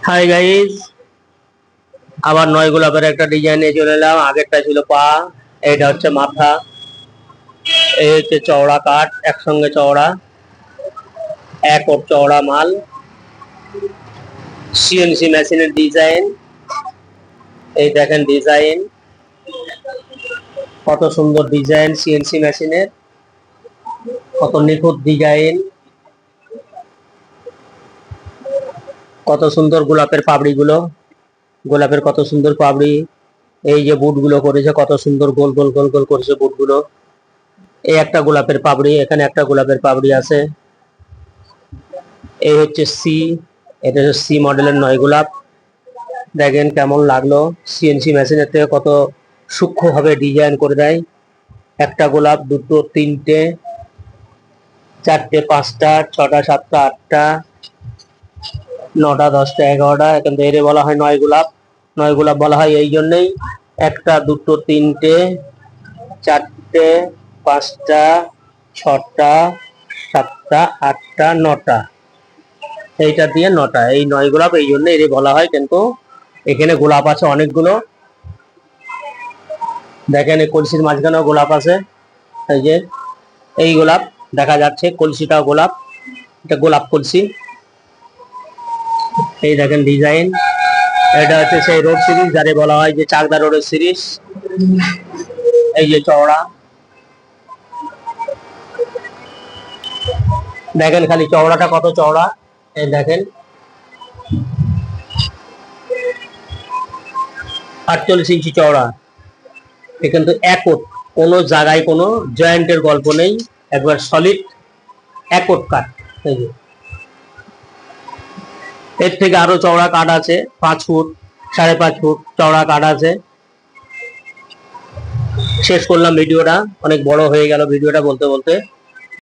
Hi guys, আবার নয় গোলাপের একটা ডিজাইন নিয়ে চলে এলাম। আগেরটা ছিল পা, এইটা হচ্ছে মাথা, এই হচ্ছে চওড়া কাঠ, একসঙ্গে চওড়া, এক ওর চওড়া মাল, সিএনসি মেশিনের ডিজাইন। এই দেখেন ডিজাইন, কত সুন্দর ডিজাইন সিএনসি মেশিনের, কত নিখুঁত ডিজাইন, কত সুন্দর গোলাপের পাপড়ি গুলো, গোলাপের কত সুন্দর পাপড়ি। এই যে বুটগুলো করেছে, কত সুন্দর গোল গোল গোল গোল করেছে বুটগুলো। এই একটা গোলাপের পাপড়ি, এখানে একটা গোলাপের পাপড়ি আছে। এই হচ্ছে সি, এটা হচ্ছে সি মডেলের নয় গোলাপ। দেখেন কেমন লাগলো, সিএনসি মেশিনের থেকে কত সূক্ষ্মভাবে ডিজাইন করে দেয়। একটা গোলাপ, দুটো, তিনটে, চারটে, পাঁচটা, ছটা, সাতটা, আটটা, নটা, দশটা, এগারোটা। এখান থেকে এর বলা হয় নয় গোলাপ। নয় গোলাপ বলা হয় এই জন্যই, একটা, দুটো, তিনটে, চারটে, পাঁচটা, ছটা, সাতটা, আটটা, নটা, এইটা দিয়ে নটা, এই নয় গোলাপ এই জন্য এর বলা হয়। কিন্তু এখানে গোলাপ আছে অনেকগুলো। দেখেন এই কলসির মাঝখানেও গোলাপ আছে। এই যে এই গোলাপ দেখা যাচ্ছে, কলসিটাও গোলাপ, এটা গোলাপ কলসি। এই দেখেন ডিজাইন, এটা হচ্ছে সেই রোড সিরিজ যারে বলা হয় যে চাকদা রোডের সিরিজ। এই যে চওড়া, দেখেন খালি চওড়াটা কত চওড়া। এই দেখেন 48 ইঞ্চি চওড়া। কিন্তু একট, কোনো জায়গায় কোনো জয়েন্টের গল্প নেই, একবার সলিড একট কাঠ। এই যে এর থেকে আরো চওড়া কাঠ আছে, 5 ফুট, 5.5 ফুট চওড়া কাঠ আছে। শেষ করলাম ভিডিওটা, অনেক বড় হয়ে গেল ভিডিওটা বলতে বলতে।